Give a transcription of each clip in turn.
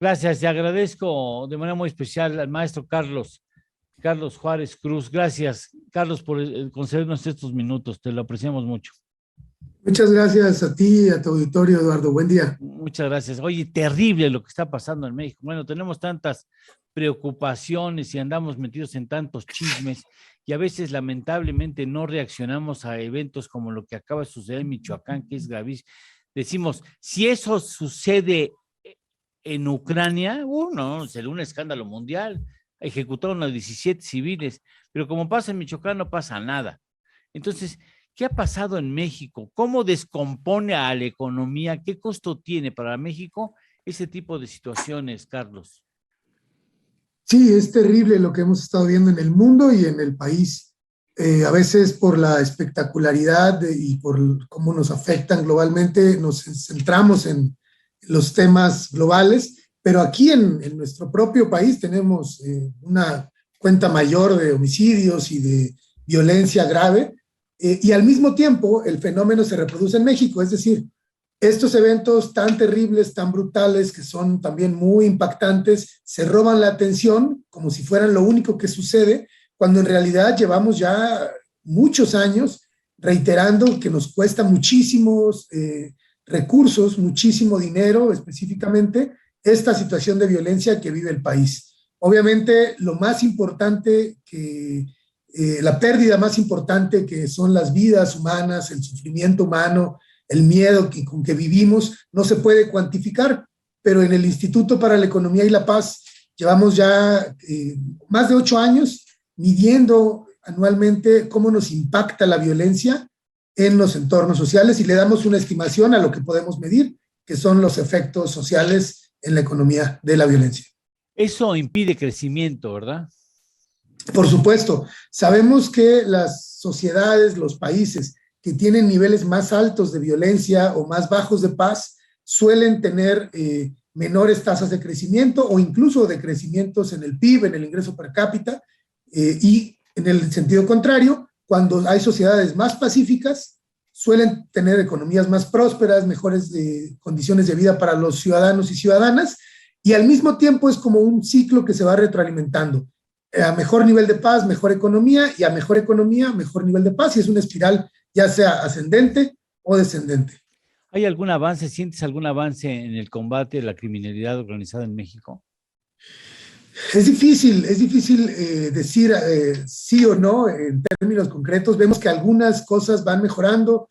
Gracias, te agradezco de manera muy especial al maestro Carlos Juárez Cruz. Gracias, Carlos, por concedernos estos minutos, te lo apreciamos mucho. Muchas gracias a ti y a tu auditorio, Eduardo. Buen día. Muchas gracias. Oye, terrible lo que está pasando en México. Bueno, tenemos tantas preocupaciones y andamos metidos en tantos chismes y a veces lamentablemente no reaccionamos a eventos como lo que acaba de suceder en Michoacán, que es gravísimo. Decimos, si eso sucede en Ucrania, no, sería un escándalo mundial. Ejecutaron a 17 civiles, pero como pasa en Michoacán no pasa nada. Entonces, ¿qué ha pasado en México? ¿Cómo descompone a la economía? ¿Qué costo tiene para México ese tipo de situaciones, Carlos? Sí, es terrible lo que hemos estado viendo en el mundo y en el país. A veces por la espectacularidad y por cómo nos afectan globalmente, nos centramos en los temas globales, pero aquí en nuestro propio país tenemos una cuenta mayor de homicidios y de violencia grave, y al mismo tiempo el fenómeno se reproduce en México, es decir, estos eventos tan terribles, tan brutales, que son también muy impactantes, se roban la atención como si fueran lo único que sucede, cuando en realidad llevamos ya muchos años reiterando que nos cuesta muchísimos recursos, muchísimo dinero específicamente, esta situación de violencia que vive el país. Obviamente, lo más importante que la pérdida más importante, que son las vidas humanas, el sufrimiento humano, el miedo con que vivimos, no se puede cuantificar, pero en el Instituto para la Economía y la Paz llevamos ya más de 8 años midiendo anualmente cómo nos impacta la violencia en los entornos sociales y le damos una estimación a lo que podemos medir, que son los efectos sociales en la economía de la violencia. Eso impide crecimiento, ¿verdad? Por supuesto, sabemos que las sociedades, los países que tienen niveles más altos de violencia o más bajos de paz suelen tener menores tasas de crecimiento o incluso de crecimientos en el PIB, en el ingreso per cápita, y en el sentido contrario, cuando hay sociedades más pacíficas, suelen tener economías más prósperas, mejores condiciones de vida para los ciudadanos y ciudadanas, y al mismo tiempo es como un ciclo que se va retroalimentando. A mejor nivel de paz, mejor economía, y a mejor economía, mejor nivel de paz, y es una espiral ya sea ascendente o descendente. ¿Hay algún avance, sientes algún avance en el combate de la criminalidad organizada en México? Es difícil decir sí o no en términos concretos. Vemos que algunas cosas van mejorando,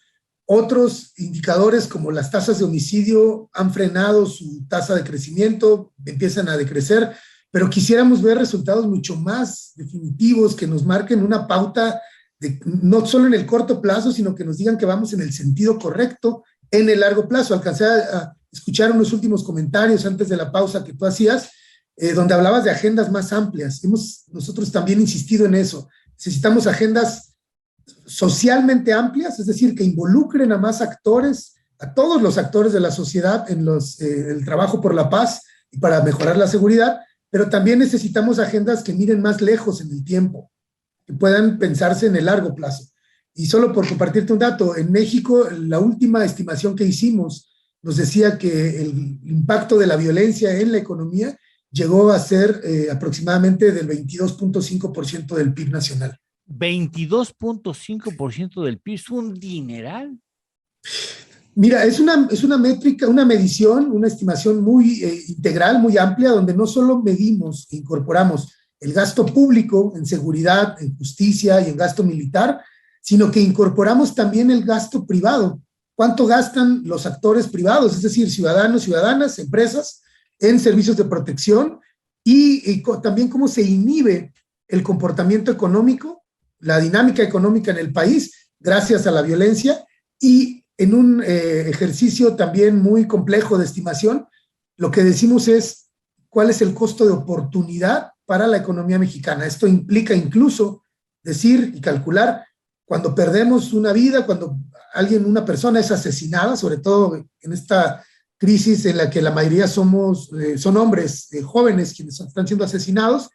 otros indicadores como las tasas de homicidio han frenado su tasa de crecimiento, empiezan a decrecer, pero quisiéramos ver resultados mucho más definitivos que nos marquen una pauta no solo en el corto plazo, sino que nos digan que vamos en el sentido correcto en el largo plazo. Alcancé a escuchar unos últimos comentarios antes de la pausa que tú hacías, donde hablabas de agendas más amplias. Hemos nosotros también insistido en eso. Necesitamos agendas socialmente amplias, es decir, que involucren a más actores, a todos los actores de la sociedad en el trabajo por la paz y para mejorar la seguridad, pero también necesitamos agendas que miren más lejos en el tiempo, que puedan pensarse en el largo plazo. Y solo por compartirte un dato, en México la última estimación que hicimos nos decía que el impacto de la violencia en la economía llegó a ser aproximadamente del 22.5% del PIB nacional. 22.5% del PIB, es un dineral. Mira, es una métrica, una medición, una estimación muy integral, muy amplia, donde no solo medimos e incorporamos el gasto público en seguridad, en justicia y en gasto militar, sino que incorporamos también el gasto privado. ¿Cuánto gastan los actores privados? Es decir, ciudadanos, ciudadanas, empresas, en servicios de protección y también cómo se inhibe el comportamiento económico, la dinámica económica en el país gracias a la violencia, y en un ejercicio también muy complejo de estimación, lo que decimos es cuál es el costo de oportunidad para la economía mexicana. Esto implica incluso decir y calcular cuando perdemos una vida, cuando una persona es asesinada, sobre todo en esta crisis en la que la mayoría son hombres jóvenes quienes están siendo asesinados,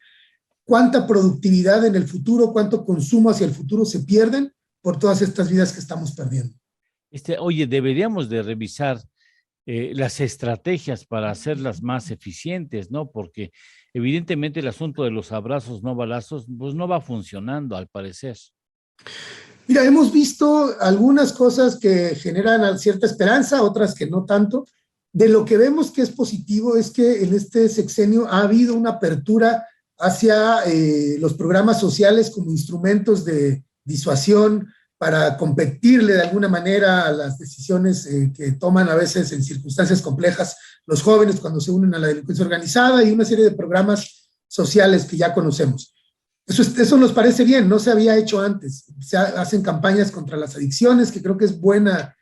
cuánta productividad en el futuro, cuánto consumo hacia el futuro se pierden por todas estas vidas que estamos perdiendo. Oye, deberíamos de revisar las estrategias para hacerlas más eficientes, ¿no? Porque evidentemente el asunto de los abrazos no balazos, pues no va funcionando al parecer. Mira, hemos visto algunas cosas que generan cierta esperanza, otras que no tanto. De lo que vemos que es positivo es que en este sexenio ha habido una apertura hacia los programas sociales como instrumentos de disuasión para competirle de alguna manera a las decisiones que toman a veces en circunstancias complejas los jóvenes cuando se unen a la delincuencia organizada, y una serie de programas sociales que ya conocemos. Eso nos parece bien, no se había hecho antes. Se hacen campañas contra las adicciones, que creo que es buena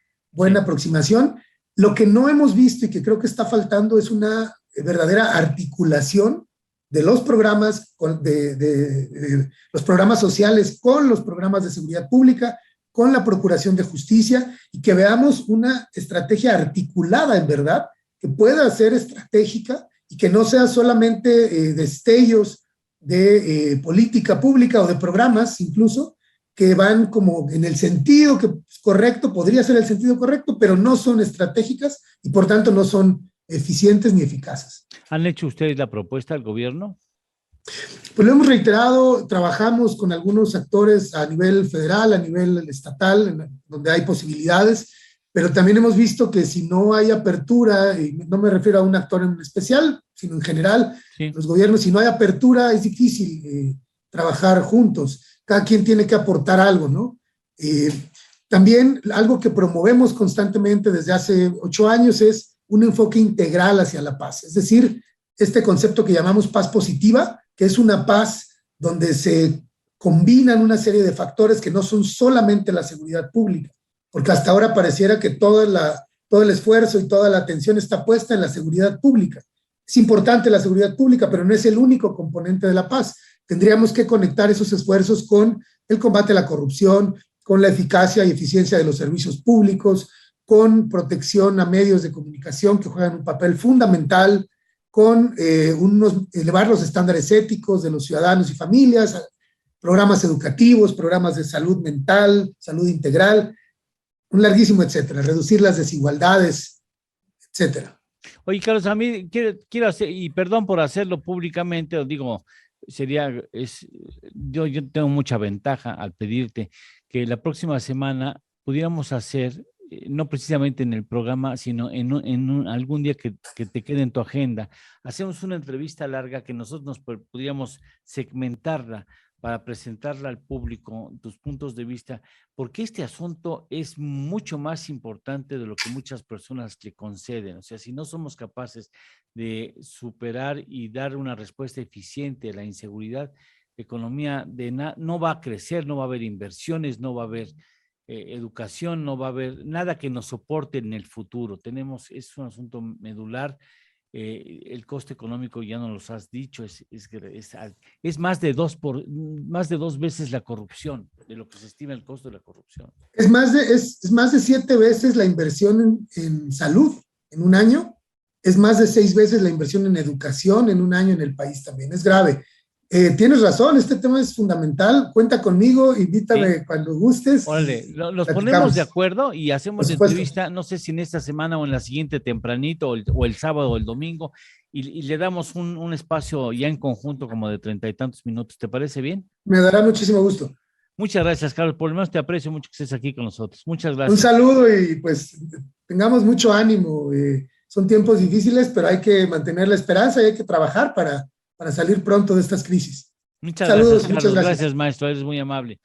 aproximación. Lo que no hemos visto y que creo que está faltando es una verdadera articulación de los programas, los programas sociales con los programas de seguridad pública, con la Procuración de Justicia, y que veamos una estrategia articulada en verdad, que pueda ser estratégica y que no sea solamente destellos de política pública o de programas incluso que van como en el sentido que es correcto, podría ser el sentido correcto, pero no son estratégicas y por tanto no son eficientes ni eficaces. ¿Han hecho ustedes la propuesta al gobierno? Pues lo hemos reiterado, trabajamos con algunos actores a nivel federal, a nivel estatal, donde hay posibilidades, pero también hemos visto que si no hay apertura, y no me refiero a un actor en especial, sino en general, sí, los gobiernos, si no hay apertura es difícil trabajar juntos. Cada quien tiene que aportar algo, ¿no? También algo que promovemos constantemente desde hace 8 años es un enfoque integral hacia la paz. Es decir, este concepto que llamamos paz positiva, que es una paz donde se combinan una serie de factores que no son solamente la seguridad pública, porque hasta ahora pareciera que todo el esfuerzo y toda la atención está puesta en la seguridad pública. Es importante la seguridad pública, pero no es el único componente de la paz. Tendríamos que conectar esos esfuerzos con el combate a la corrupción, con la eficacia y eficiencia de los servicios públicos, con protección a medios de comunicación que juegan un papel fundamental, con elevar los estándares éticos de los ciudadanos y familias, programas educativos, programas de salud mental, salud integral, un larguísimo etcétera, reducir las desigualdades, etcétera. Oye, Carlos, a mí quiero hacer, y perdón por hacerlo públicamente, os digo, yo tengo mucha ventaja al pedirte que la próxima semana pudiéramos hacer, no precisamente en el programa, sino en algún día que te quede en tu agenda, hacemos una entrevista larga que nosotros pudiéramos segmentarla para presentarla al público, tus puntos de vista, porque este asunto es mucho más importante de lo que muchas personas le conceden. O sea, si no somos capaces de superar y dar una respuesta eficiente a la inseguridad, la economía no va a crecer, no va a haber inversiones, no va a haber educación, no va a haber nada que nos soporte en el futuro. Es un asunto medular. El costo económico, ya nos los has dicho, es más de dos veces la corrupción, de lo que se estima el costo de la corrupción. Es más de 7 veces la inversión en salud en un año, es más de 6 veces la inversión en educación en un año en el país también, es grave. Tienes razón, este tema es fundamental, cuenta conmigo, invítame cuando gustes. Órale, nos ponemos de acuerdo y hacemos la entrevista, no sé si en esta semana o en la siguiente tempranito, o el sábado o el domingo, y le damos un espacio ya en conjunto como de 30 y tantos minutos, ¿te parece bien? Me dará muchísimo gusto. Muchas gracias, Carlos, por lo menos te aprecio mucho que estés aquí con nosotros, muchas gracias. Un saludo y pues tengamos mucho ánimo, son tiempos difíciles, pero hay que mantener la esperanza y hay que trabajar para salir pronto de estas crisis. Muchas gracias, Carlos. Muchas gracias, maestro. Eres muy amable.